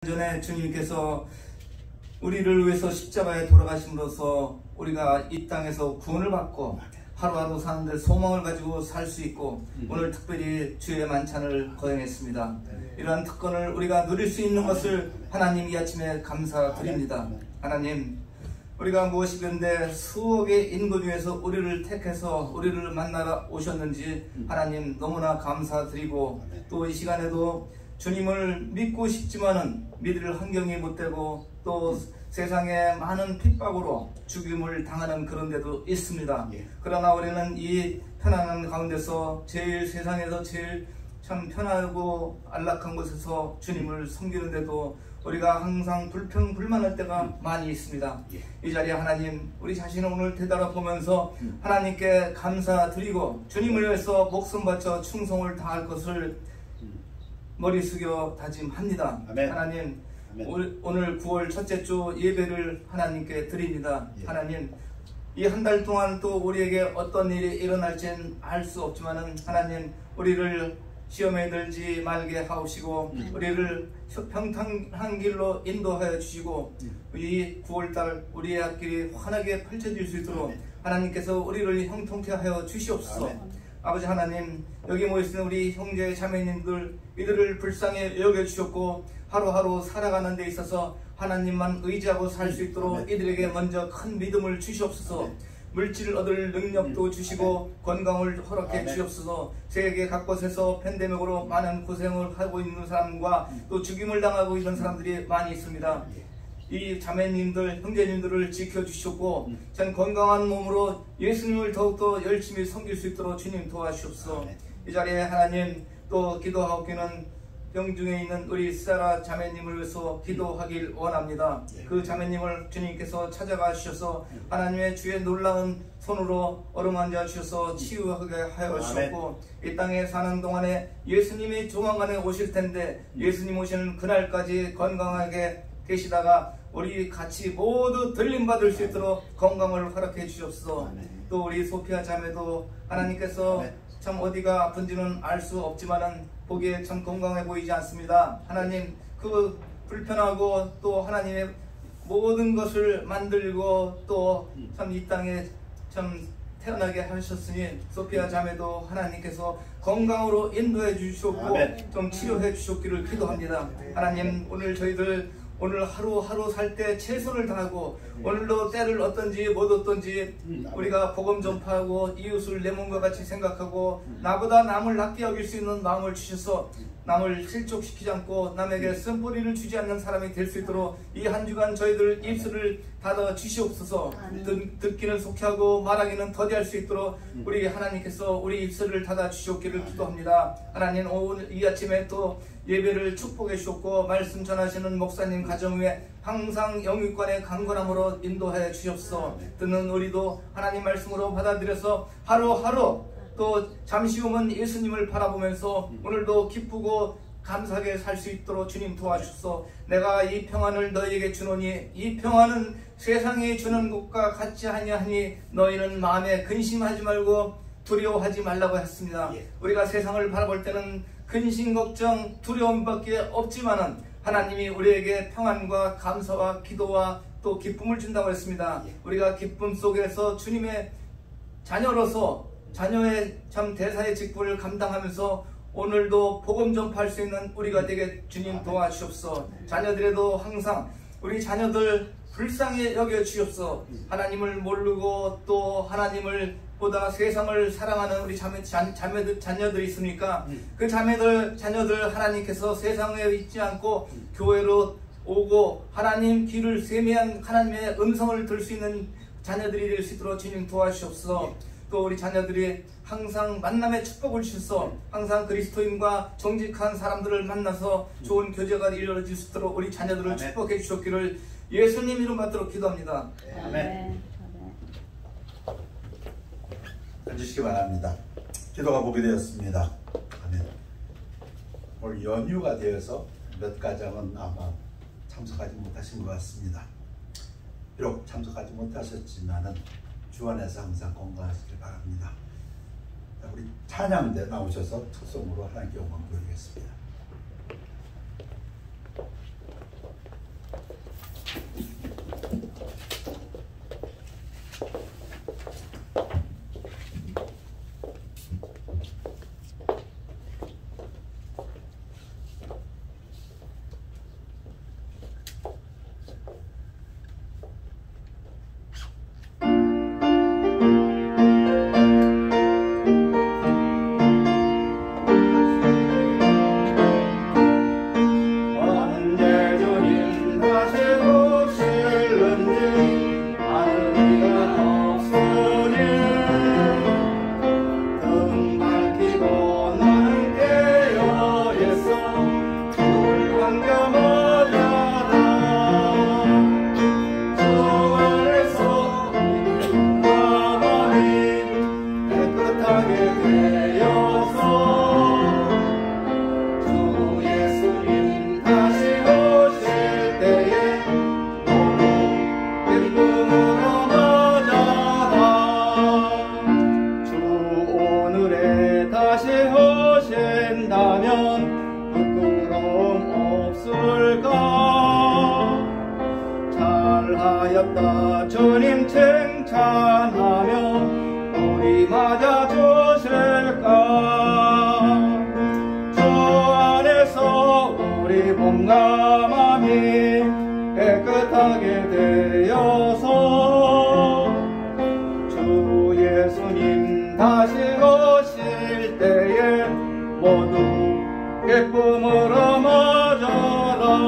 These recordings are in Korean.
전에 주님께서 우리를 위해서 십자가에 돌아가심으로써 우리가 이 땅에서 구원을 받고 하루하루 사는데 소망을 가지고 살 수 있고 오늘 특별히 주의 만찬을 거행했습니다. 이러한 특권을 우리가 누릴 수 있는 것을 하나님 이 아침에 감사드립니다. 하나님, 우리가 무엇이든데 수억의 인구 중에서 우리를 택해서 우리를 만나러 오셨는지 하나님 너무나 감사드리고, 또 이 시간에도 주님을 믿고 싶지만은 믿을 환경이 못 되고 또 세상에 많은 핍박으로 죽임을 당하는 그런 데도 있습니다. 그러나 우리는 이 편안한 가운데서 제일 세상에서 제일 참 편하고 안락한 곳에서 주님을 섬기는데도 우리가 항상 불평불만할 때가 많이 있습니다. 이 자리에 하나님, 우리 자신을 오늘 되돌아보면서 하나님께 감사드리고 주님을 위해서 목숨 바쳐 충성을 다할 것을 머리 숙여 다짐합니다. 아멘. 하나님, 아멘. 오늘 9월 첫째 주 예배를 하나님께 드립니다. 하나님, 이 한 달 동안 또 우리에게 어떤 일이 일어날지는 알 수 없지만은 하나님, 우리를 시험에 들지 말게 하옵시고 우리를 평탄한 길로 인도하여 주시고 이 9월달 우리의 앞길이 환하게 펼쳐질 수 있도록 하나님께서 우리를 형통케 하여 주시옵소서. 아버지 하나님, 여기 모여있는 우리 형제 자매님들, 이들을 불쌍히 여겨주셨고 하루하루 살아가는 데 있어서 하나님만 의지하고 살 수 있도록 이들에게 먼저 큰 믿음을 주시옵소서. 물질을 얻을 능력도 주시고 건강을 허락해 주시옵소서. 세계 각곳에서 팬데믹으로 많은 고생을 하고 있는 사람과 또 죽임을 당하고 있는 사람들이 많이 있습니다. 이 자매님들, 형제님들을 지켜주시고 전 건강한 몸으로 예수님을 더욱더 열심히 섬길 수 있도록 주님 도와주시옵소서. 이 자리에 하나님, 또 기도하옵기는 병중에 있는 우리 사라 자매님을 위해서 기도하길 원합니다. 그 자매님을 주님께서 찾아가 주셔서 하나님의 주의 놀라운 손으로 어루만져 주셔서 치유하게 하여 주셨고, 이 땅에 사는 동안에 예수님이 조만간에 오실 텐데 예수님 오시는 그날까지 건강하게 계시다가 우리 같이 모두 들림받을 수 있도록 건강을 허락해 주시옵소서. 또 우리 소피아 자매도 하나님께서 참 어디가 아픈지는 알 수 없지만은 보기에 참 건강해 보이지 않습니다. 하나님, 그 불편하고 또 하나님의 모든 것을 만들고 또 참 이 땅에 참 태어나게 하셨으니 소피아 자매도 하나님께서 건강으로 인도해 주시옵고 좀 치료해 주셨기를 기도합니다. 하나님, 오늘 저희들 오늘 하루하루 살 때 최선을 다하고 오늘도 때를 얻든지 못 얻든지 우리가 복음 전파하고 이웃을 내 몸과 같이 생각하고 나보다 남을 낮게 여길 수 있는 마음을 주셔서 남을 실족시키지 않고 남에게 쓴뿌리를 주지 않는 사람이 될 수 있도록 이 한 주간 저희들 입술을 닫아 주시옵소서. 듣기는 속히하고 말하기는 더디할 수 있도록 우리 하나님께서 우리 입술을 닫아 주시옵기를 기도합니다. 하나님, 오늘 이 아침에 또 예배를 축복해 주셨고 말씀 전하시는 목사님 가정 위에 항상 영육간의 강건함으로 인도하여 주시옵소서. 듣는 우리도 하나님 말씀으로 받아들여서 하루하루 또 잠시 후면 예수님을 바라보면서 오늘도 기쁘고 감사하게 살 수 있도록 주님 도와주소서. 내가 이 평안을 너희에게 주노니 이 평안은 세상이 주는 것과 같지 아니하니 너희는 마음에 근심하지 말고 두려워하지 말라고 했습니다. 우리가 세상을 바라볼 때는 근심, 걱정, 두려움밖에 없지만은 하나님이 우리에게 평안과 감사와 기도와 또 기쁨을 준다고 했습니다. 우리가 기쁨 속에서 주님의 자녀로서 자녀의 참 대사의 직분을 감당하면서 오늘도 복음 전파할 수 있는 우리가 되게 주님 도와주시옵소서. 자녀들에도 항상 우리 자녀들 불쌍히 여겨 주시옵소서. 하나님을 모르고 또 하나님을 보다 세상을 사랑하는 우리 자녀들이 있으니까 그 자녀들 하나님께서 세상에 있지 않고 교회로 오고 하나님 길을 세미한 하나님의 음성을 들을 수 있는 자녀들이 될 수 있도록 주님 도와주시옵소서. 또 우리 자녀들이 항상 만남의 축복을 주셔서 항상 그리스도인과 정직한 사람들을 만나서 좋은 교제가 이루어질 수 있도록 우리 자녀들을 축복해 주셨기를 예수님 이름 받도록 기도합니다. 아멘. 앉으시기 바랍니다. 기도가 보게 되었습니다. 아멘. 오늘 연휴가 되어서 몇 가정은 아마 참석하지 못하신 것 같습니다. 비록 참석하지 못하셨지만은 주 안에서 항상 건강하시길 바랍니다. 우리 찬양대 나오셔서 특송으로 하나님께 영광 돌리겠습니다. 잘하였다 주님 칭찬하며 우리 맞아 주실까. 주 안에서 우리 몸과 마음이 깨끗하게 되어서 주 예수님 다시 오실 때에 모두 기쁨으로 맞아라.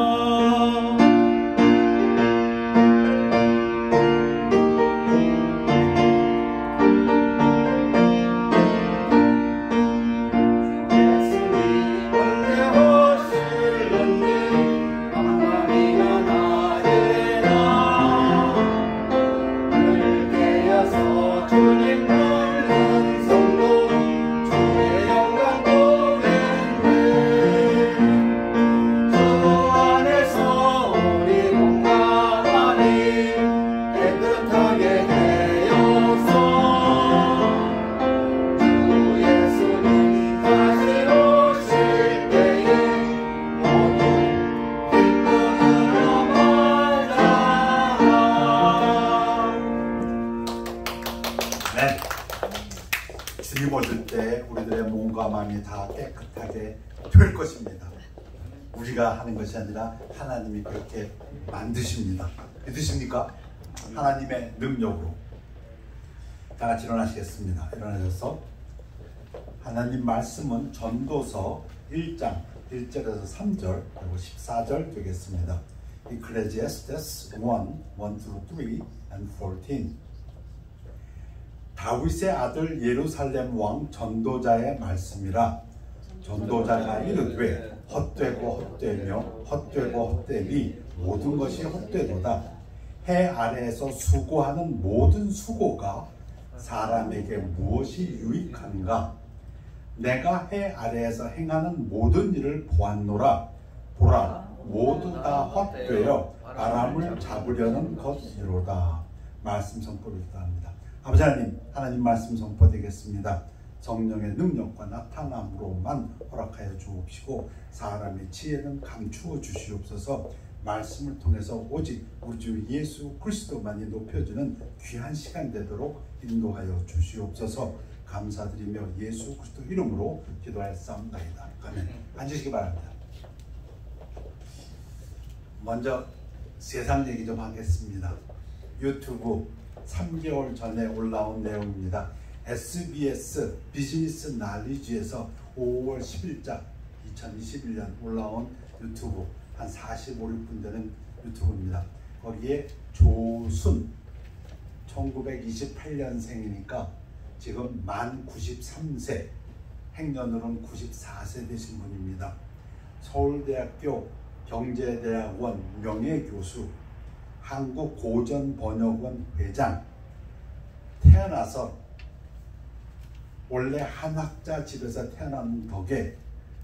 주님 오실 때 우리들의 몸과 마음이 다 깨끗하게 될 것입니다. 우리가 하는 것이 아니라 하나님이 그렇게 만드십니다. 믿으십니까? 하나님의 능력으로. 다 같이 일어나시겠습니다. 일어나셔서 하나님 말씀은 전도서 1장 1절에서 3절 그리고 14절 되겠습니다. Ecclesiastes 1, 1-3 and 14. 다윗의 아들 예루살렘 왕 전도자의 말씀이라. 전도자가 이르되 헛되고 헛되며 헛되고 헛되니 모든 것이 헛되도다. 해 아래에서 수고하는 모든 수고가 사람에게 무엇이 유익한가? 내가 해 아래에서 행하는 모든 일을 보았노라. 보라, 모두 다 헛되어 바람을 잡으려는 것이로다. 말씀 선포를 기도합니다. 아버지 하나님, 하나님 말씀 선포되겠습니다. 성령의 능력과 나타남으로만 허락하여 주옵시고 사람의 지혜는 감추어 주시옵소서. 말씀을 통해서 오직 우리 주 예수 그리스도만이 높여주는 귀한 시간 되도록 인도하여 주시옵소서. 감사드리며 예수 그리스도 이름으로 기도하였사옵나이다. 아멘. 앉으시기 바랍니다. 먼저 세상 얘기 좀 하겠습니다. 유튜브 3개월 전에 올라온 내용입니다. SBS 비즈니스 날리지에서 5월 10일자 2021년 올라온 유튜브 한 45, 6분 되는 유튜브입니다. 거기에 조순 1928년생이니까 지금 만 93세, 행년으로는 94세 되신 분입니다. 서울대학교 경제대학원 명예교수, 한국고전번역원 회장. 태어나서 원래 한학자 집에서 태어난 덕에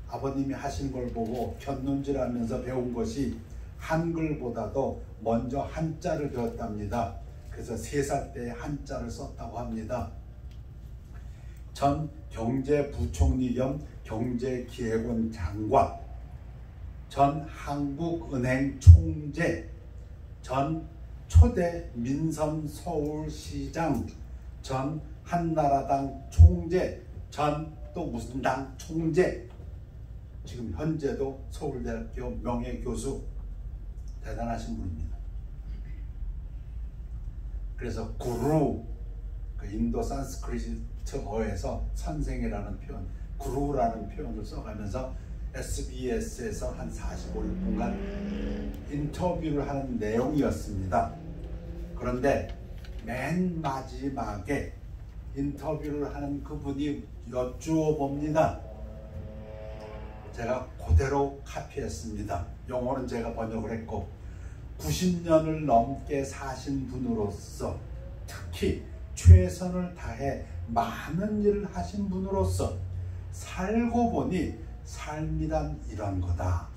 아버님이 하신 걸 보고 견눈질하면서 배운 것이 한글보다도 먼저 한자를 배웠답니다. 그래서 3살 때 한자를 썼다고 합니다. 전 경제부총리 겸 경제기획원 장관, 전 한국은행 총재, 전 초대 민선 서울시장, 전 한나라당 총재, 전 또 무슨 당 총재, 지금 현재도 서울대학교 명예교수. 대단하신 분입니다. 그래서 구루, 그 인도 산스크리트어에서 선생이라는 표현, 구루라는 표현을 써가면서 SBS에서 한 45분간 인터뷰를 하는 내용이었습니다. 그런데 맨 마지막에 인터뷰를 하는 그분이 여쭈어 봅니다. 제가 그대로 카피했습니다. 영어는 제가 번역을 했고, 90년을 넘게 사신 분으로서, 특히 최선을 다해 많은 일을 하신 분으로서 살고 보니 삶이란 이런 거다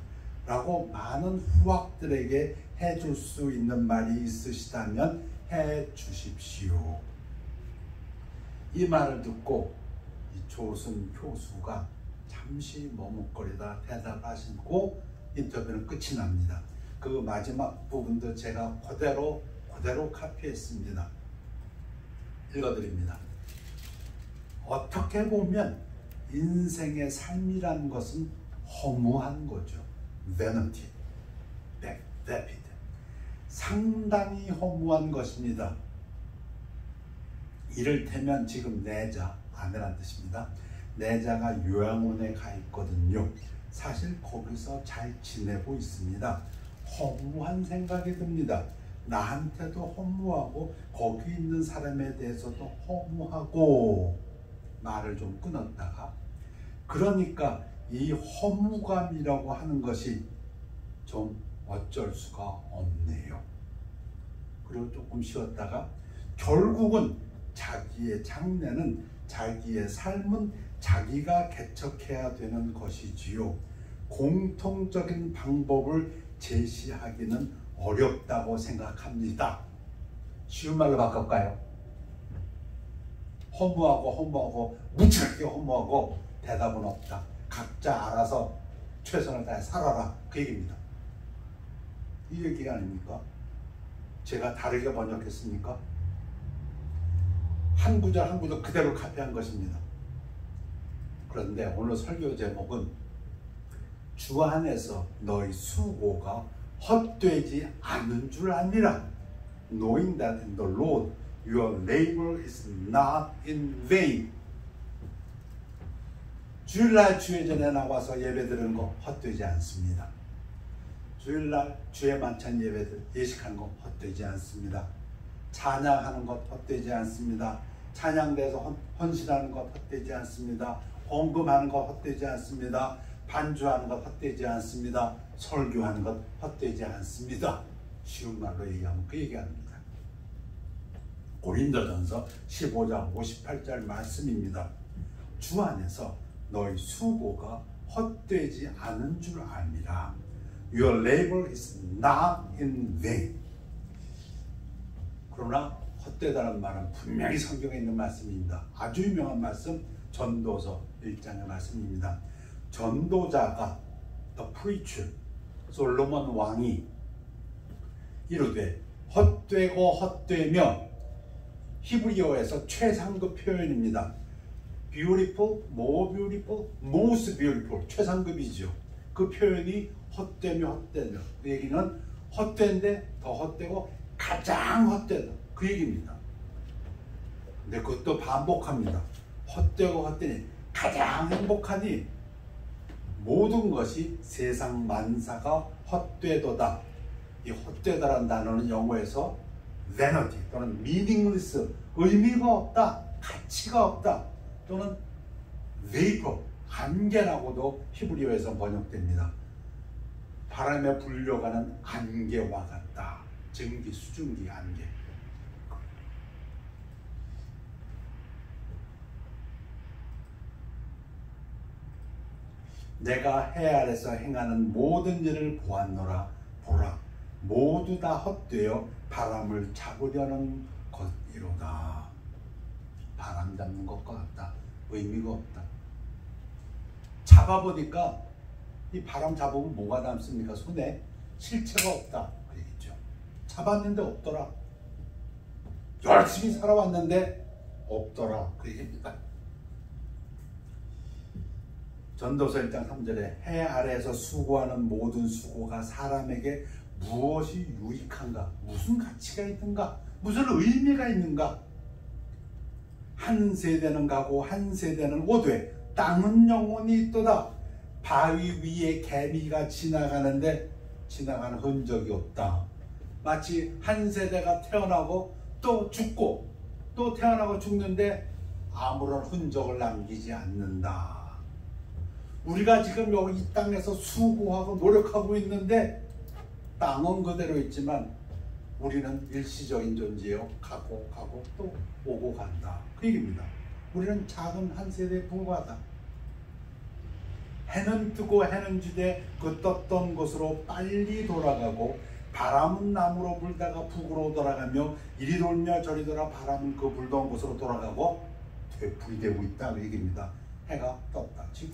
라고 많은 후학들에게 해줄 수 있는 말이 있으시다면 해 주십시오. 이 말을 듣고 이 조순 교수가 잠시 머뭇거리다 대답하시고 인터뷰는 끝이 납니다. 그 마지막 부분도 제가 그대로 카피했습니다. 읽어드립니다. 어떻게 보면 인생의 삶이란 것은 허무한 거죠. vanity, vapid. 상당히 허무한 것입니다. 이를테면 지금 내자, 아내란 뜻입니다. 내자가 요양원에 가 있거든요. 사실 거기서 잘 지내고 있습니다. 허무한 생각이 듭니다. 나한테도 허무하고 거기 있는 사람에 대해서도 허무하고 말을 좀 끊었다가 그러니까 이 허무감이라고 하는 것이 좀 어쩔 수가 없네요. 그리고 조금 쉬었다가 결국은 자기의 장래는 자기의 삶은 자기가 개척해야 되는 것이지요. 공통적인 방법을 제시하기는 어렵다고 생각합니다. 쉬운 말로 바꿔볼까요? 허무하고 무지하게 허무하고 대답은 없다. 각자 알아서 최선을 다해 살아라. 그 얘기입니다. 이 얘기 아닙니까? 제가 다르게 번역했습니까? 한 구절 한 구절 그대로 카피한 것입니다. 그런데 오늘 설교 제목은 주 안에서 너희 수고가 헛되지 않은 줄 아니라 knowing that in the Lord your labor is not in vain. 주일날 주회전에 나와서 예배드리는 거 헛되지 않습니다. 주일날 주의 만찬 예배들 예식하는 거 헛되지 않습니다. 찬양하는 것 헛되지 않습니다. 찬양대에서 헌신하는 것 헛되지 않습니다. 헌금하는 것 헛되지 않습니다. 반주하는 것 헛되지 않습니다. 설교하는 것 헛되지 않습니다. 쉬운 말로 얘기하면 그 얘기합니다. 고린도전서 15장 58절 말씀입니다. 주 안에서 너희 수고가 헛되지 않은 줄 압니다. Your labor is not in vain. 그러나 헛되다는 말은 분명히 성경에 있는 말씀입니다. 아주 유명한 말씀 전도서 1장의 말씀입니다. 전도자가 the preacher 솔로몬 왕이 이르되 헛되고 헛되며 히브리어에서 최상급 표현입니다. beautiful, more beautiful, most beautiful 최상급이죠. 그 표현이 헛되며 헛되며 그 얘기는 헛된데 더 헛되고 가장 헛되다 그 얘기입니다. 근데 그것도 반복합니다. 헛되고 헛되니 가장 행복하니 모든 것이 세상 만사가 헛되도다. 이 헛되다라는 단어는 영어에서 vanity 또는 meaningless 의미가 없다, 가치가 없다 또는 vapor 안개라고도 히브리어에서 번역됩니다. 바람에 불려가는 안개와 같다. 증기, 수증기, 안개. 내가 해 아래서 행하는 모든 일을 보았노라. 보라, 모두 다 헛되어 바람을 잡으려는 것이로다. 바람 잡는 것과 같다. 의미가 없다. 잡아보니까 이 바람 잡으면 뭐가 남습니까? 손에 실체가 없다. 그 얘기죠. 잡았는데 없더라. 열심히 살아왔는데 없더라. 그 얘기입니다. 전도서 1장 3절에 해 아래에서 수고하는 모든 수고가 사람에게 무엇이 유익한가? 무슨 가치가 있는가? 무슨 의미가 있는가? 한 세대는 가고 한 세대는 오되 땅은 영원히 있도다. 바위 위에 개미가 지나가는데 지나가는 흔적이 없다. 마치 한 세대가 태어나고 또 죽고 또 태어나고 죽는데 아무런 흔적을 남기지 않는다. 우리가 지금 여기 이 땅에서 수고하고 노력하고 있는데 땅은 그대로 있지만 우리는 일시적인 존재요. 가고 또 오고 간다. 그 얘기입니다. 우리는 작은 한 세대에 불과하다. 해는 뜨고 해는 지되 그 떴던 곳으로 빨리 돌아가고 바람은 남으로 불다가 북으로 돌아가며 이리 돌며 저리 돌아 바람은 그 불던 곳으로 돌아가고 되풀이 되고 있다. 그 얘기입니다. 해가 떴다. 즉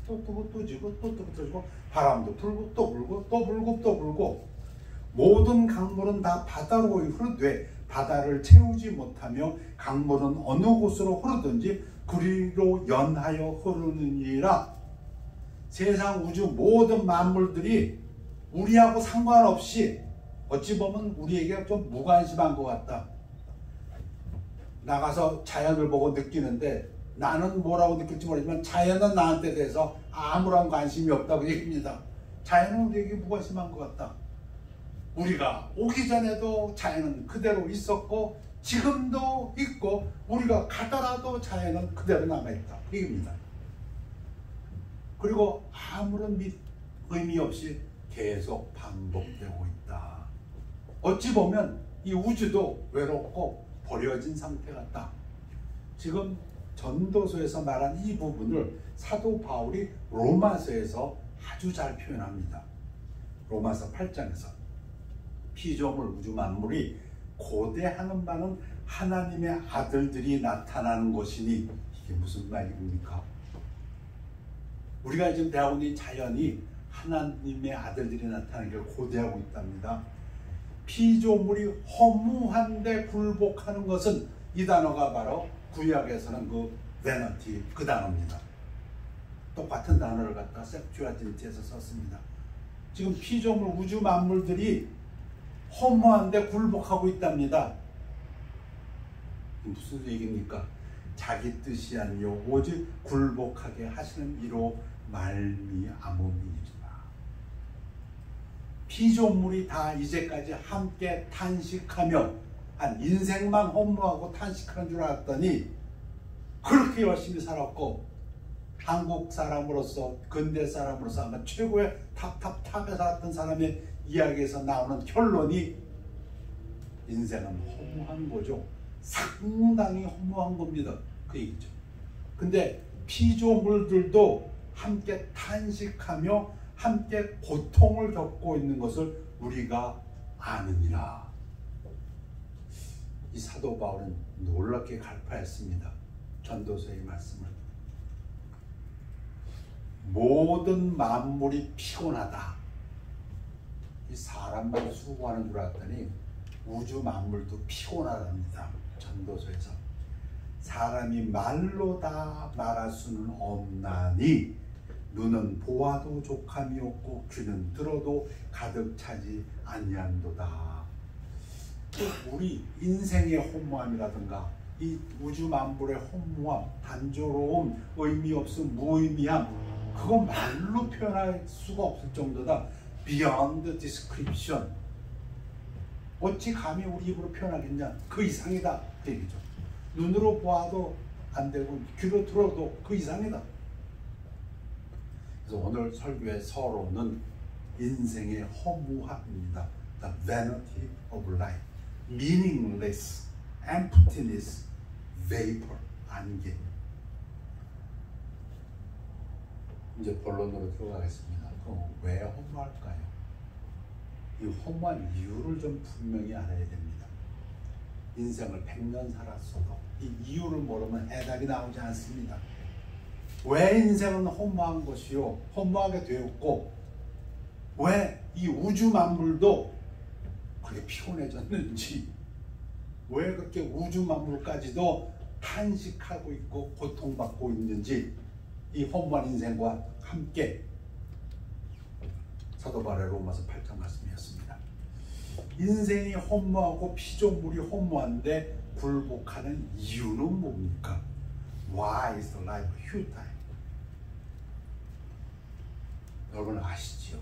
또 뜨고 또 지고 또 뜨고 또 지고 바람도 불고 또 불고 또 불고 또 불고 모든 강물은 다 바다로 흐르되 바다를 채우지 못하며 강물은 어느 곳으로 흐르든지 그리로 연하여 흐르느니라. 세상 우주 모든 만물들이 우리하고 상관없이 어찌 보면 우리에게 좀 무관심한 것 같다. 나가서 자연을 보고 느끼는데 나는 뭐라고 느낄지 모르지만 자연은 나한테 대해서 아무런 관심이 없다고 얘기합니다. 자연은 우리에게 무관심한 것 같다. 우리가 오기 전에도 자연은 그대로 있었고 지금도 있고 우리가 가더라도 자연은 그대로 남아있다. 얘기입니다. 그리고 아무런 의미 없이 계속 반복되고 있다. 어찌 보면 이 우주도 외롭고 버려진 상태 같다. 지금 전도서에서 말한 이 부분을 사도 바울이 로마서에서 아주 잘 표현합니다. 로마서 8장에서 피조물 우주 만물이 고대하는 바는 하나님의 아들들이 나타나는 것이니 이게 무슨 말입니까? 우리가 지금 대하고 있는 자연이 하나님의 아들들이 나타나는 걸 고대하고 있답니다. 피조물이 허무한데 굴복하는 것은 이 단어가 바로 구약에서는 그 vanity 그 단어입니다. 똑같은 단어를 갖다 셉튜아진트에서 썼습니다. 지금 피조물 우주 만물들이 허무한데 굴복하고 있답니다. 무슨 얘기입니까? 자기 뜻이 아니요 오직 굴복하게 하시는 이로 말미암음이니라. 피조물이 다 이제까지 함께 탄식하며 한 인생만 허무하고 탄식하는 줄 알았더니 그렇게 열심히 살았고 한국 사람으로서 근대 사람으로서 아마 최고의 탑에 살았던 사람의 이야기에서 나오는 결론이 인생은 허무한 거죠. 상당히 허무한 겁니다. 그 얘기죠. 근데 피조물들도 함께 탄식하며 함께 고통을 겪고 있는 것을 우리가 아느니라. 이 사도 바울은 놀랍게 갈파했습니다. 전도서의 말씀을. 모든 만물이 피곤하다. 이 사람만 수고하는 줄 알았더니 우주 만물도 피곤하답니다. 전도서에서. 사람이 말로 다 말할 수는 없나니 눈은 보아도 족함이 없고 귀는 들어도 가득 차지 아니한도다. 우리 인생의 허무함이라든가 이 우주 만물의 허무함, 단조로움, 의미 없음, 무의미함 그거 말로 표현할 수가 없을 정도다. Beyond description. 어찌 감히 우리 입으로 표현하겠냐. 그 이상이다. 그 얘기죠. 눈으로 보아도 안 되고 귀로 들어도 그 이상이다. 그래서 오늘 설교의 서론은 인생의 허무함입니다. The vanity of life. Meaningless, emptiness, vapor, 안개. 이제 본론으로 들어가겠습니다. 그럼 왜 허무할까요? 이 허무한 이유를 좀 분명히 알아야 됩니다. 인생을 100년 살았어도 이 이유를 모르면 해답이 나오지 않습니다. 왜 인생은 허무한 것이요? 허무하게 되었고 왜 이 우주 만물도 그렇게 피곤해졌는지 왜 그렇게 우주 만물까지도 탄식하고 있고 고통받고 있는지 이 허무한 인생과 함께 사도 바울의 로마서 8장 말씀이었습니다. 인생이 허무하고 피조물이 허무한데 굴복하는 이유는 뭡니까? Why is the life futile? 여러분 아시죠?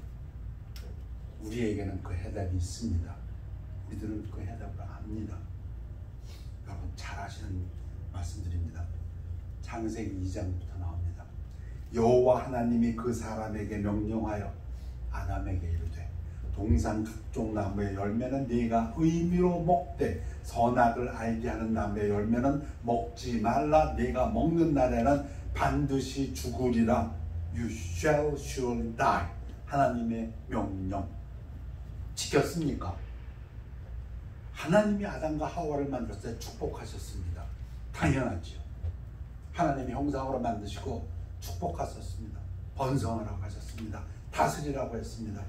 우리에게는 그 해답이 있습니다. 우리들은 그 해답을 압니다. 여러분 잘 아시는 말씀드립니다. 창세기 2장부터 나옵니다. 여호와 하나님이 그 사람에게 명령하여 아담에게 이르되 동산 각종 나무의 열매는 네가 의미로 먹되 선악을 알게 하는 나무의 열매는 먹지 말라. 네가 먹는 날에는 반드시 죽으리라. You shall surely die. 하나님의 명령 지켰습니까? 하나님이 아담과 하와를 만들었을 때 축복하셨습니다. 당연하죠. 하나님이 형상으로 만드시고 축복하셨습니다. 번성하라고 하셨습니다. 다스리라고 했습니다.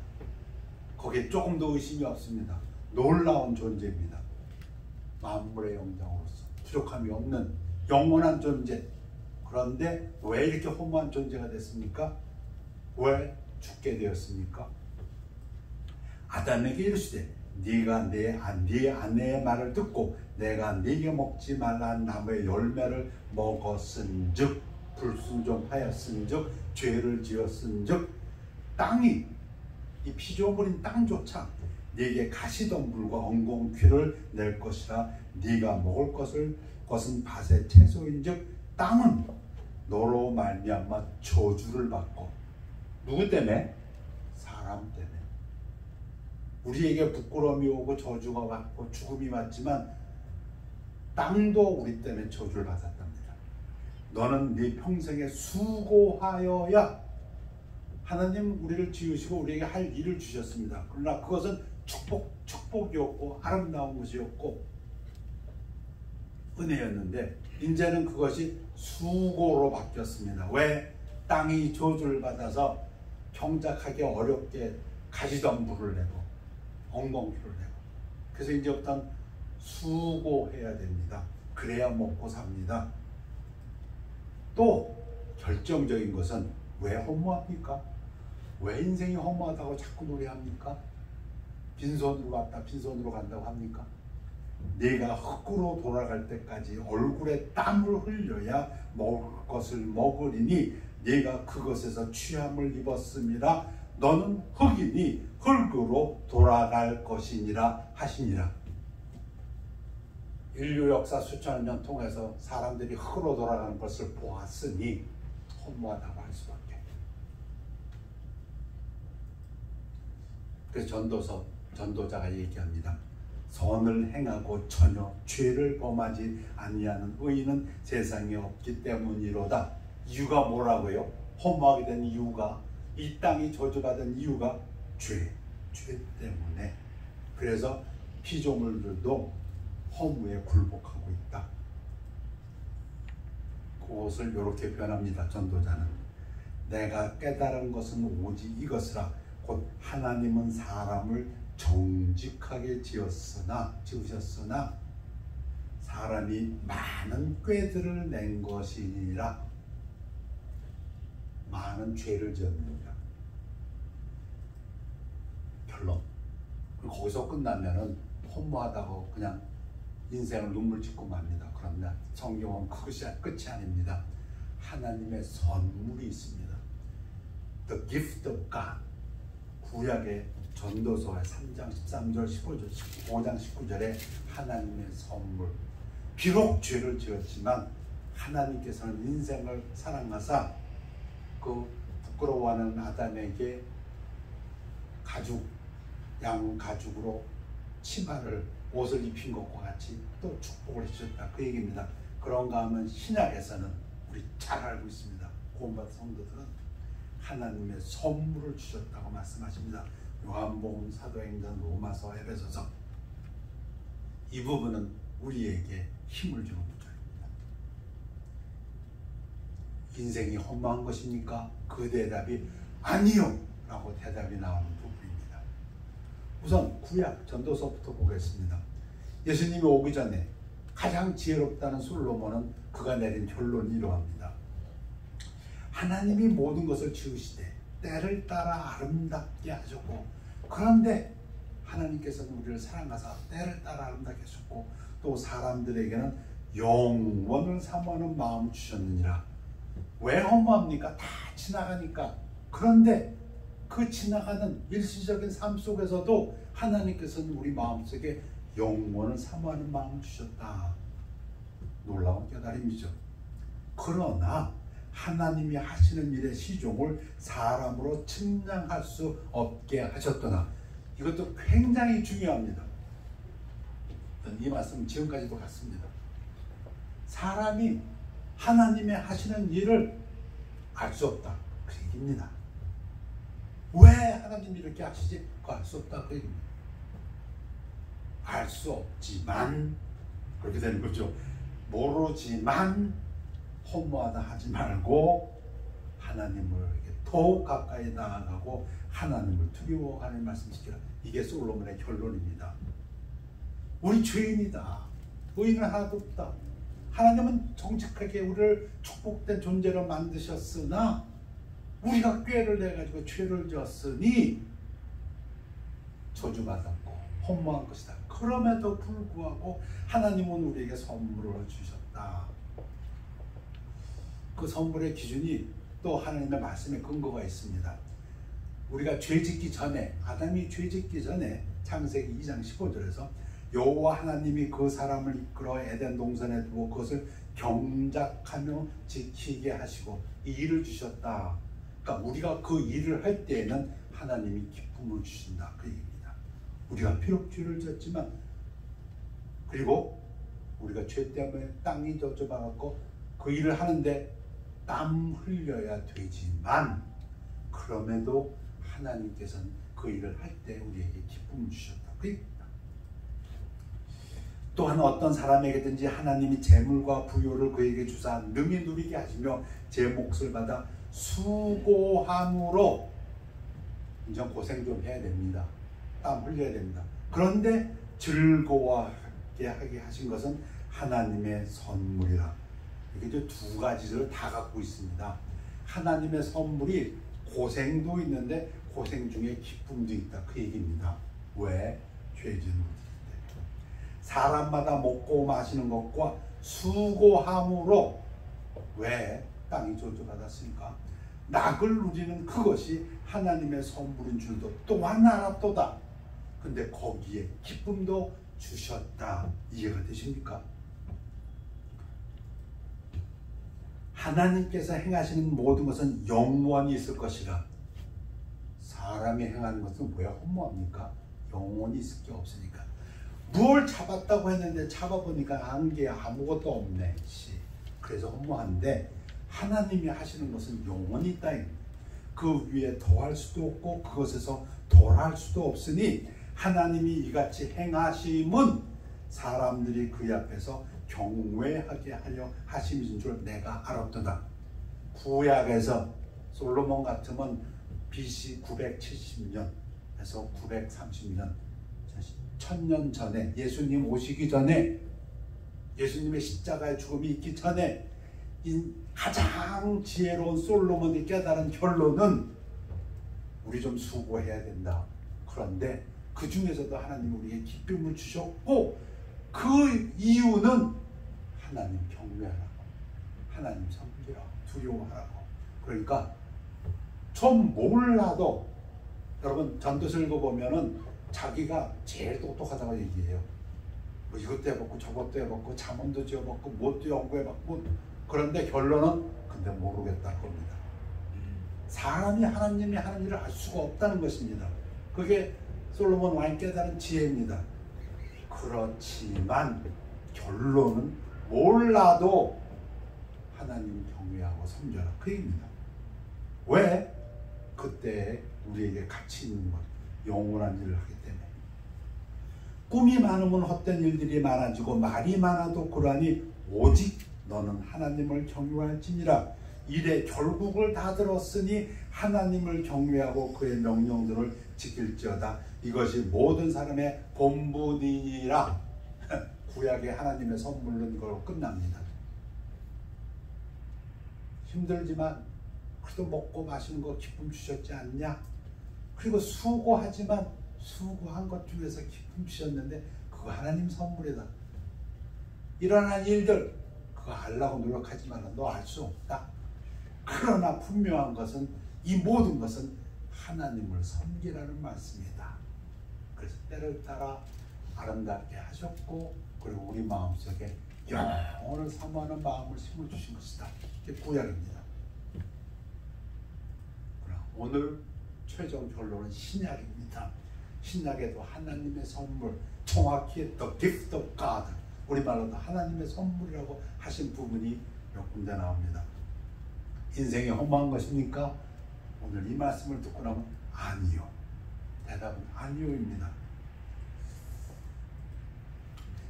거기에 조금도 의심이 없습니다. 놀라운 존재입니다. 만물의 영장으로서 부족함이 없는 영원한 존재. 그런데 왜 이렇게 허무한 존재가 됐습니까? 왜 죽게 되었습니까? 아담에게 이르시되 네가 네 아내의 말을 듣고 내가 네게 먹지 말라는 나무의 열매를 먹었은즉 불순종하였은즉 죄를 지었은즉 땅이 이 피조물인 땅조차 네게 가시덤불과 엉겅퀴를 낼 것이라 네가 먹을 것은 밭의 채소인즉 땅은 너로 말미암아 저주를 받고 누구 때문에? 사람 때문에. 우리에게 부끄러움이 오고 저주가 왔고 죽음이 왔지만 땅도 우리 때문에 저주를 받았답니다. 너는 네 평생에 수고하여야 하나님 우리를 지으시고 우리에게 할 일을 주셨습니다. 그러나 그것은 축복이었고 아름다운 것이었고 은혜였는데 이제는 그것이 수고로 바뀌었습니다. 왜? 땅이 저주를 받아서 경작하기 어렵게 가시덤불을 내고 엉겅퀴를 내고 그래서 이제부터는 수고해야 됩니다. 그래야 먹고 삽니다. 또 결정적인 것은 왜 허무합니까? 왜 인생이 허무하다고 자꾸 노래합니까? 빈손으로 왔다 빈손으로 간다고 합니까? 네가 흙으로 돌아갈 때까지 얼굴에 땀을 흘려야 먹을 것을 먹으리니 네가 그것에서 취함을 입었음이라 너는 흙이니 흙으로 돌아갈 것이니라 하시니라. 인류 역사 수천여 년 통해서 사람들이 흙으로 돌아가는 것을 보았으니 허무하다고 할 수밖에. 그래서 전도자가 얘기합니다. 선을 행하고 전혀 죄를 범하지 아니하는 의인은 세상에 없기 때문이로다. 이유가 뭐라고요? 허무하게 된 이유가, 이 땅이 저주받은 이유가 죄 때문에. 그래서 피조물들도 허무에 굴복하고 있다. 그것을 이렇게 표현합니다. 전도자는 내가 깨달은 것은 오직 이것이라 곧 하나님은 사람을 정직하게 지으셨으나 사람이 많은 꾀들을 낸 것이니라. 많은 죄를 지었느니라. 결론. 거기서 끝나면은 허무하다고 그냥 인생을 눈물 짓고 맙니다. 그런데 성경은 그것이 끝이 아닙니다. 하나님의 선물이 있습니다. The gift of God. 구약의 전도서의 3장 13절 15장 19절에 하나님의 선물. 비록 죄를 지었지만 하나님께서는 인생을 사랑하사 그 부끄러워하는 아담에게 양 가죽으로 치마를 옷을 입힌 것과 같이 또 축복을 해주셨다. 그 얘기입니다. 그런가 하면 신약에서는 우리 잘 알고 있습니다. 구원받은 성도들은 하나님의 선물을 주셨다고 말씀하십니다. 요한복음, 사도행전, 로마서, 에베소서. 이 부분은 우리에게 힘을 주는 구절입니다. 인생이 허무한 것입니까? 그 대답이 아니요 라고 대답이 나오는 부분입니다. 우선 구약 전도서부터 보겠습니다. 예수님이 오기 전에 가장 지혜롭다는 솔로몬은 그가 내린 결론이 이러합니다. 하나님이 모든 것을 지으시되 때를 따라 아름답게 하셨고, 그런데 하나님께서는 우리를 사랑하사 때를 따라 아름답게 하셨고 또 사람들에게는 영원을 사모하는 마음을 주셨느니라. 왜 허무합니까? 다 지나가니까. 그런데 그 지나가는 일시적인 삶 속에서도 하나님께서는 우리 마음속에 영원을 사모하는 마음을 주셨다. 놀라운 깨달음이죠. 그러나 하나님이 하시는 일의 시종을 사람으로 측량할 수 없게 하셨더나, 이것도 굉장히 중요합니다. 이 말씀은 지금까지도 같습니다. 사람이 하나님의 하시는 일을 알 수 없다. 그 얘기입니다. 왜 하나님이 이렇게 하시지? 그거 알 수 없다. 그 얘기입니다. 알 수 없지만, 그렇게 되는 거죠. 모르지만 허무하다 하지 말고 하나님을 이렇게 더욱 가까이 나아가고 하나님을 두려워하는 말씀이시라. 이게 솔로몬의 결론입니다. 우리 죄인이다. 의인은 하나도 없다. 하나님은 정직하게 우리를 축복된 존재로 만드셨으나 우리가 꾀를 내가지고 죄를 지었으니 저주받았고 허무한 것이다. 그럼에도 불구하고 하나님은 우리에게 선물을 주셨다. 그 선물의 기준이 또 하나님의 말씀에 근거가 있습니다. 우리가 죄짓기 전에, 아담이 죄짓기 전에 창세기 2장 15절에서 여호와 하나님이 그 사람을 이끌어 에덴 동산에 두고 그것을 경작하며 지키게 하시고 이 일을 주셨다. 그러니까 우리가 그 일을 할 때에는 하나님이 기쁨을 주신다. 그 얘기입니다. 우리가 비록 죄를 지었지만, 그리고 우리가 죄 때문에 땅이 저주받았고 그 일을 하는데 땀 흘려야 되지만, 그럼에도 하나님께서는 그 일을 할 때 우리에게 기쁨을 주셨다. 그 얘기입니다. 또한 어떤 사람에게든지 하나님이 재물과 부요를 그에게 주사 능히 누리게 하시며 제 몫을 받아 수고함으로, 인정 고생 좀 해야 됩니다. 땀 흘려야 됩니다. 그런데 즐거워하게 하게 하신 것은 하나님의 선물이라. 이게 두 가지를 다 갖고 있습니다. 하나님의 선물이 고생도 있는데 고생 중에 기쁨도 있다. 그 얘기입니다. 왜? 죄 지은 것이기 때문에. 사람마다 먹고 마시는 것과 수고함으로, 왜? 땅이 저주받았으니까 낙을 누리는 그것이 하나님의 선물인 줄도 또한 알았도다. 근데 거기에 기쁨도 주셨다. 이해가 되십니까? 하나님께서 행하시는 모든 것은 영원히 있을 것이라. 사람이 행하는 것은 뭐야? 허무합니까? 영원히 있을 게 없으니까. 뭘 잡았다고 했는데 잡아보니까 안개 아무것도 없네. 그래서 허무한데, 하나님이 하시는 것은 영원히 있다. 그 위에 더할 수도 없고 그것에서 덜할 수도 없으니 하나님이 이같이 행하심은 사람들이 그 앞에서 경외하게 하려 하심인 줄 내가 알았도다. 구약에서 솔로몬 같으면 BC 970년에서 930년, 1000년 전에, 예수님 오시기 전에, 예수님의 십자가의 죽음이 있기 전에 가장 지혜로운 솔로몬이 깨달은 결론은 우리 좀 수고해야 된다. 그런데 그 중에서도 하나님이 우리에게 기쁨을 주셨고, 그 이유는 하나님 경외하라고, 하나님 섬기라고, 두려워하라고. 그러니까 좀 몰라도, 여러분 전도서 읽어보면은 자기가 제일 똑똑하다고 얘기해요. 뭐 이것도 해봤고 저것도 해봤고 잠언도 지어봤고 뭣도 연구해봤고, 그런데 결론은 근데 모르겠다 겁니다. 사람이 하나님이 하는 일을 알 수가 없다는 것입니다. 그게 솔로몬 왕이 깨달은 지혜입니다. 그렇지만 결론은 몰라도 하나님 경외하고 섬겨라. 그 얘기입니다. 왜? 그때 우리에게 가치 있는 것, 영원한 일을 하기 때문에. 꿈이 많으면 헛된 일들이 많아지고 말이 많아도 그러하니 오직 너는 하나님을 경외할지니라. 이래 결국을 다 들었으니 하나님을 경외하고 그의 명령들을 지킬지어다. 이것이 모든 사람의 본분이니라. 구약의 하나님의 선물은 이걸로 끝납니다. 힘들지만 그래도 먹고 마시는 거 기쁨 주셨지 않냐? 그리고 수고하지만 수고한 것 중에서 기쁨 주셨는데 그거 하나님 선물이다. 일어난 일들 그거 알라고 노력하지만 너 알 수 없다. 그러나 분명한 것은 이 모든 것은 하나님을 섬기라는 말씀이다. 그래서 때를 따라 아름답게 하셨고, 그리고 우리 마음속에 영원을 사모하는 마음을 심어주신 것이다. 이게 구약입니다. 오늘 최종 결론은 신약입니다. 신약에도 하나님의 선물, 정확히 The Gift of God, 우리말로도 하나님의 선물이라고 하신 부분이 몇 군데 나옵니다. 인생이 허무한 것입니까? 오늘 이 말씀을 듣고 나면 아니요. 대답은 아니요입니다.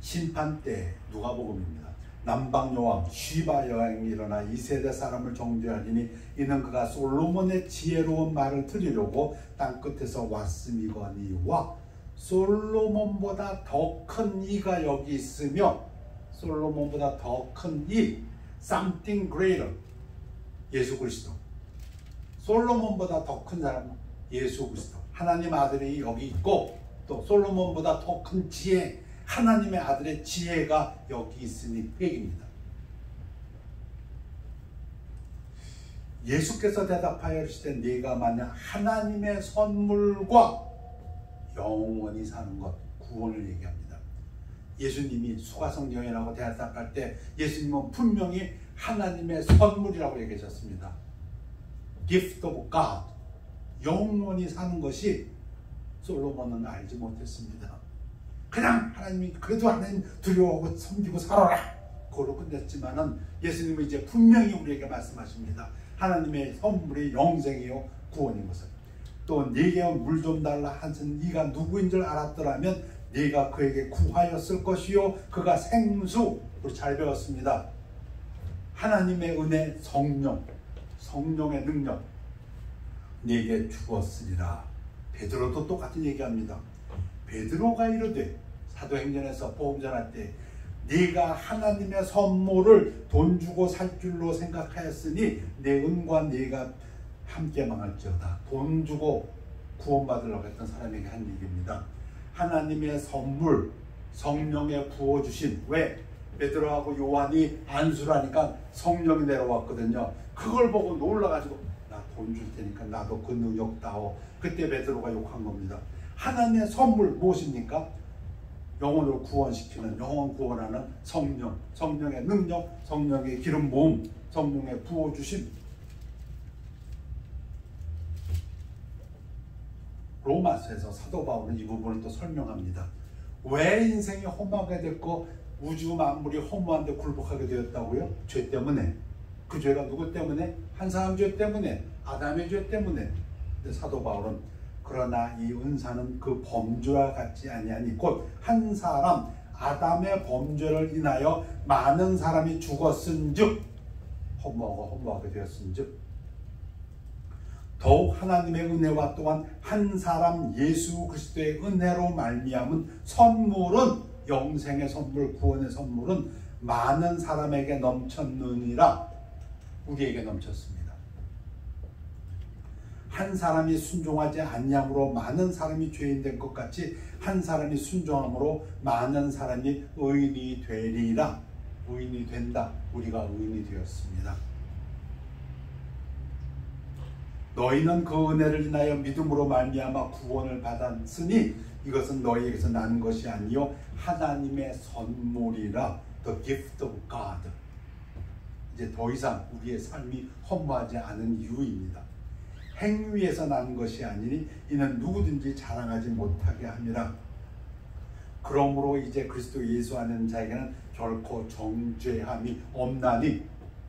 심판 때 누가복음입니다. 남방 여왕 쉬바 여왕이 일어나 이 세대 사람을 정죄하리니 이는 그가 솔로몬의 지혜로운 말을 들으려고 땅끝에서 왔음이거니와 솔로몬보다 더 큰 이가 여기 있으며 솔로몬보다 더 큰 이 something greater 예수 그리스도 솔로몬보다 더 큰 사람 예수 그리스도 하나님 아들이 여기 있고 또 솔로몬보다 더 큰 지혜 하나님의 아들의 지혜가 여기 있으니 회개입니다. 예수께서 대답하여 이르시되 네가 만약 하나님의 선물과 영원히 사는 것 구원을 얘기합니다. 예수님이 수가성경이라고 대답할 때 예수님은 분명히 하나님의 선물이라고 얘기하셨습니다. Gift of God 영원히 사는 것이 솔로몬은 알지 못했습니다. 그냥 하나님이 그래도 하나님 두려워하고 섬기고 살아라 그걸로 끝냈지만은 예수님은 이제 분명히 우리에게 말씀하십니다. 하나님의 선물이 영생이요 구원인 것을. 또 네게 물 좀 달라 하신 이가 누구인 줄 알았더라면 네가 그에게 구하였을 것이요 그가 생수 우리 잘 배웠습니다. 하나님의 은혜 성령의 능력 네게 주었으리라. 베드로도 똑같은 얘기합니다. 베드로가 이르되 사도행전에서 복음전할 때 네가 하나님의 선물을 돈 주고 살 줄로 생각하였으니 내 은과 네가 함께 망할지어다. 돈 주고 구원받으려고 했던 사람에게 한 얘기입니다. 하나님의 선물 성령에 부어주신 왜? 베드로하고 요한이 안수를 하니까 성령이 내려왔거든요. 그걸 보고 놀라가지고 나 돈 줄 테니까 나도 그 능력 다오. 그때 베드로가 욕한 겁니다. 하나님의 선물 무엇입니까? 영혼을 구원시키는 영혼 구원하는 성령, 성령의 능력, 성령의 기름 부음, 성령의 부어주심. 로마서에서 사도 바울은 이 부분을 또 설명합니다. 왜 인생이 허무하게 됐고 우주 만물이 허무한데 굴복하게 되었다고요? 죄 때문에. 그 죄가 누구 때문에? 한 사람 죄 때문에, 아담의 죄 때문에. 근데 사도 바울은 그러나 이 은사는 그 범죄와 같지 아니하니 곧 한 사람 아담의 범죄를 인하여 많은 사람이 죽었은즉 허무하게 되었은즉 더욱 하나님의 은혜와 또한 한 사람 예수 그리스도의 은혜로 말미암은 선물은 영생의 선물 구원의 선물은 많은 사람에게 넘쳤느니라. 우리에게 넘쳤습니다. 한 사람이 순종하지 아니함으로 많은 사람이 죄인 된 것 같이 한 사람이 순종함으로 많은 사람이 의인이 되리라. 의인이 된다. 우리가 의인이 되었습니다. 너희는 그 은혜를 인하여 믿음으로 말미암아 구원을 받았으니 이것은 너희에게서 난 것이 아니요 하나님의 선물이라. The gift of God. 이제 더 이상 우리의 삶이 허무하지 않은 이유입니다. 행위에서 난 것이 아니니 이는 누구든지 자랑하지 못하게 함이라. 그러므로 이제 그리스도 예수 안에 자에게는 결코 정죄함이 없나니.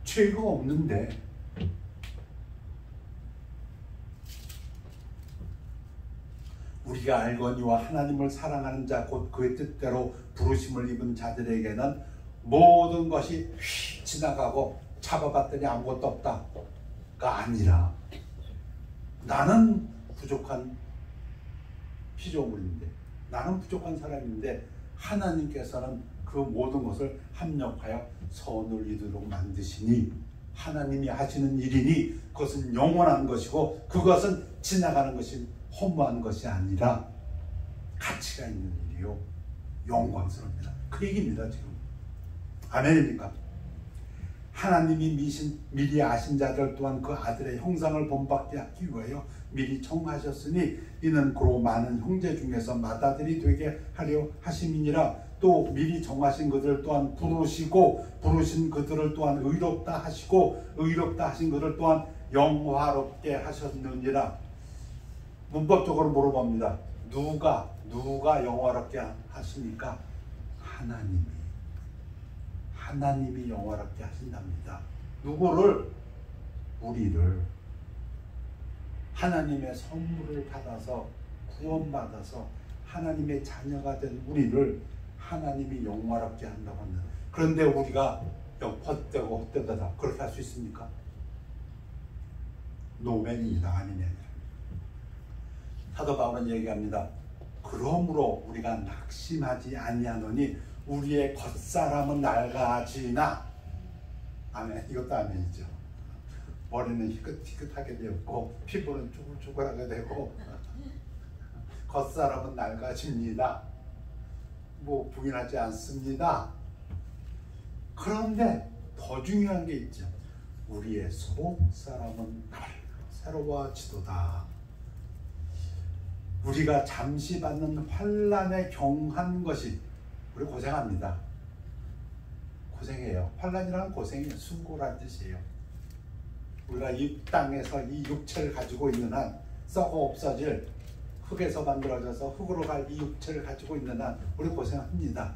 죄가 없는데 우리가 알거니와 하나님을 사랑하는 자 곧 그의 뜻대로 부르심을 입은 자들에게는 모든 것이 휙 지나가고 잡아봤더니 아무것도 없다가 아니라 나는 부족한 피조물인데 나는 부족한 사람인데 하나님께서는 그 모든 것을 합력하여 선을 이루도록 만드시니 하나님이 하시는 일이니 그것은 영원한 것이고 그것은 지나가는 것이 허무한 것이 아니라 가치가 있는 일이요 영광스럽니다. 그 얘기입니다. 지금 아멘입니까? 하나님이 미리 아신 자들 또한 그 아들의 형상을 본받게 하기 위하여 미리 청하셨으니 이는 그로 많은 형제 중에서 맏아들이 되게 하려 하심이니라. 또 미리 정하신 그들 또한 부르시고 부르신 그들을 또한 의롭다 하시고 의롭다 하신 그들 또한 영화롭게 하셨느니라. 문법적으로 물어봅니다. 누가 영화롭게 하십니까? 하나님이 영화롭게 하신답니다. 누구를? 우리를. 하나님의 선물을 받아서 구원받아서 하나님의 자녀가 된 우리를 하나님이 영화롭게 한다고 합니다. 그런데 우리가 헛되고 헛되다 그렇게 할 수 있습니까? 노맨입니다. 아니면 사도 바울은 얘기합니다. 그러므로 우리가 낙심하지 아니하노니 우리의 겉사람은 낡아지나. 아멘. 이것도 아멘이죠. 머리는 희끗희끗하게 되었고 피부는 쭈글쭈글하게 되고 겉사람은 낡아집니다. 뭐 부인하지 않습니다. 그런데 더 중요한 게 있죠. 우리의 속사람은 새로워지도다. 우리가 잠시 받는 환난에 경한 것이, 우리 고생합니다. 고생해요. 환난이란 고생이에요. 수고란 뜻이에요. 우리가 이 땅에서 이 육체를 가지고 있는 한, 썩어 없어질 흙에서 만들어져서 흙으로 갈 이 육체를 가지고 있는 한 우리 고생합니다.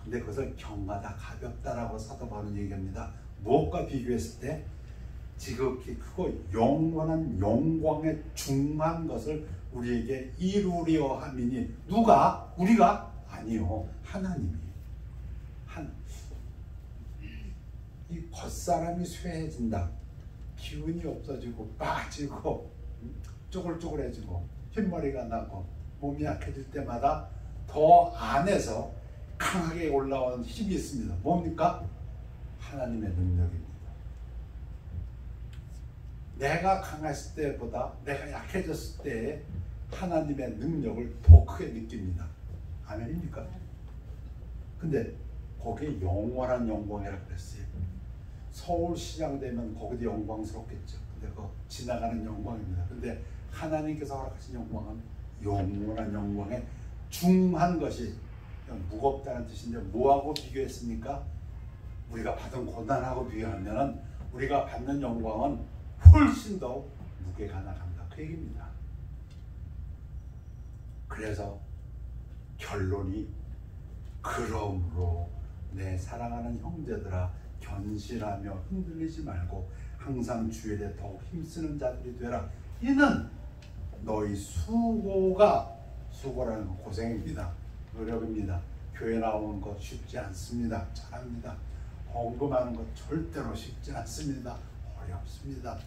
근데 그것을 경하다, 가볍다라고 사도 바울은 얘기합니다. 무엇과 비교했을 때? 지극히 크고 영원한 영광에 중한 것을 우리에게 이루려 함이니. 누가? 우리가? 아니요. 하나님이. 이 겉사람이 쇠해진다. 기운이 없어지고 빠지고 쪼글쪼글해지고 흰머리가 나고 몸이 약해질 때마다 더 안에서 강하게 올라오는 힘이 있습니다. 뭡니까? 하나님의 능력입니다. 내가 강했을 때보다 내가 약해졌을 때에 하나님의 능력을 더 크게 느낍니다. 아멘입니까? 근데 거기에 영원한 영광이라고 그랬어요. 서울시장 되면 거기도 영광스럽겠죠. 근데 그거 지나가는 영광입니다. 근데 하나님께서 허락하신 영광은 영원한 영광에 중한 것이, 무겁다는 뜻인데 뭐하고 비교했습니까? 우리가 받은 고난하고 비교하면 우리가 받는 영광은 훨씬 더 무게가 나간다. 그 얘기입니다. 그래서 결론이, 그러므로 내 사랑하는 형제들아 견실하며 흔들리지 말고 항상 주에 대해 더욱 힘쓰는 자들이 되라. 이는 너희 수고라는 건 고생입니다. 노력입니다. 교회 나오는 것 쉽지 않습니다. 잘합니다. 헌금하는 것 절대로 쉽지 않습니다. 어렵습니다.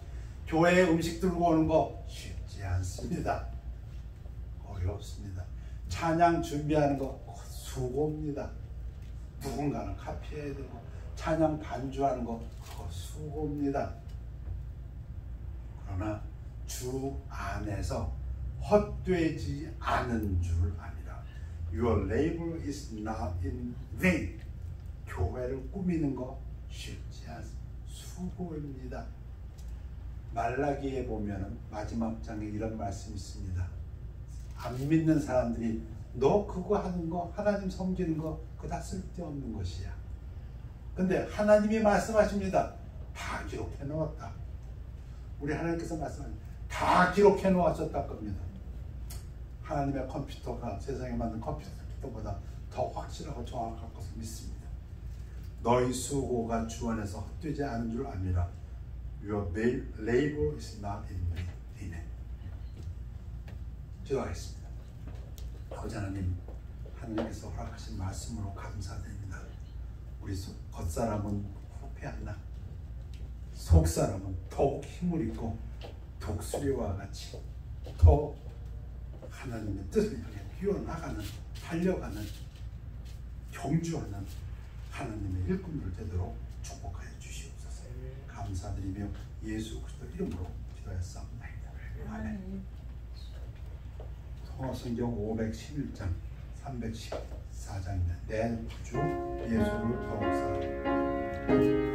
교회에 음식 들고 오는 거 쉽지 않습니다. 어렵습니다. 찬양 준비하는 거 수고입니다. 누군가는 카피해야 되고 찬양 반주하는 거 그거 수고입니다. 그러나 주 안에서 헛되지 않은 줄 압니다. Your labor is not in vain. 교회를 꾸미는 거 쉽지 않습니다. 수고입니다. 말라기에 보면 마지막 장에 이런 말씀이 있습니다. 안 믿는 사람들이 너 그거 하는 거, 하나님 섬기는 거 그거 다 쓸데없는 것이야. 근데 하나님이 말씀하십니다. 다 기록해 놓았다. 우리 하나님께서 말씀하십니다. 다 기록해 놓았었다 겁니다. 하나님의 컴퓨터가 세상에 만든 컴퓨터보다 더 확실하고 정확할 것을 믿습니다. 너희 수고가 주 안에서 헛되지 않은 줄 압니다. Your labor is not in vain. Amen. 기도하겠습니다. 아버지 하나님, 하나님께서 허락하신 말씀으로 감사드립니다. 우리 겉사람은 후패한다. 속사람은 더욱 힘을 입고 독수리와 같이 더 하나님의 뜻을 향해 뛰어나가는, 달려가는, 경주하는 하나님의 일꾼들 되도록 축복하여 주시옵소서. 감사드리며 예수 그리스도 이름으로 기도했사옵나이다. 아멘. 성경 511장 314장입니다. 내 주 예수를 더욱 사랑해.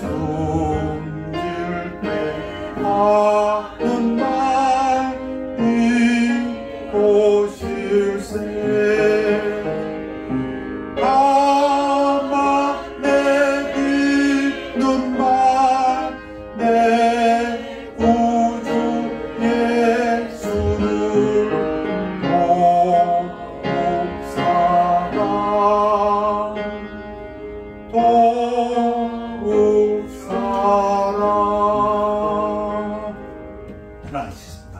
숨질 때 하는 말이 보실세 아마 내 믿는 말 내 구주 예수를 도욱 사랑 하나님이십니다.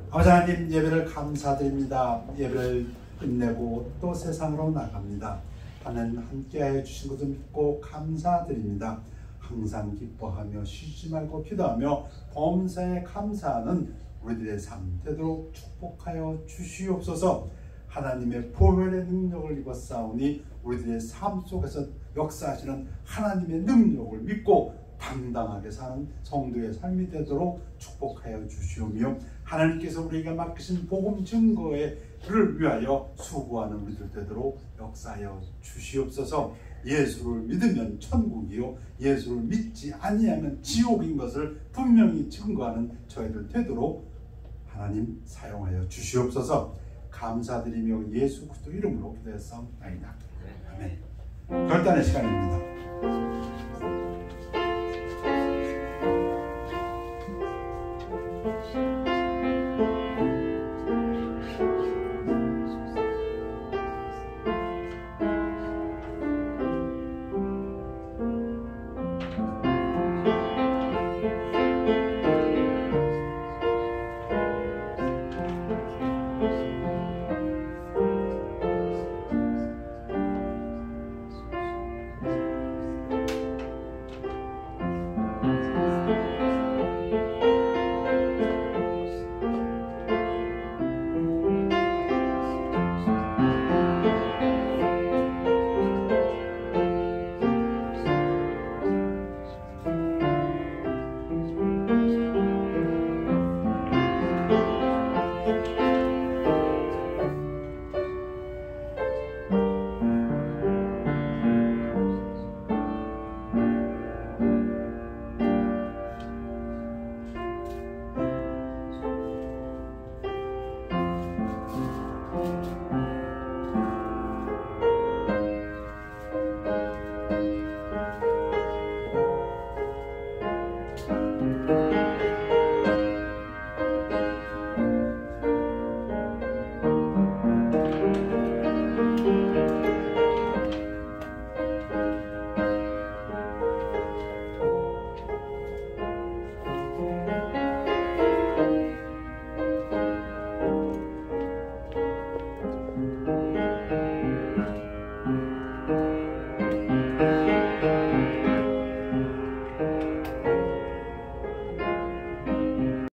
아버지 하나님, 예배를 감사드립니다. 예배를 끝내고 또 세상으로 나갑니다. 하나님 함께하여 주신 것을 믿고 감사드립니다. 항상 기뻐하며 쉬지 말고 기도하며 범사에 감사하는 우리들의 삶 되도록 축복하여 주시옵소서. 하나님의 보혈의 능력을 입었사오니 우리들의 삶 속에서 역사하시는 하나님의 능력을 믿고 당당하게 사는 성도의 삶이 되도록 축복하여 주시오며, 하나님께서 우리에게 맡기신 복음 증거를 위하여 수고하는 우리들 되도록 역사하여 주시옵소서. 예수를 믿으면 천국이요 예수를 믿지 아니하면 지옥인 것을 분명히 증거하는 저희들 되도록 하나님 사용하여 주시옵소서. 감사드리며 예수 그리스도 이름으로 기도했사옵나이다. 아멘. 결단의 시간입니다.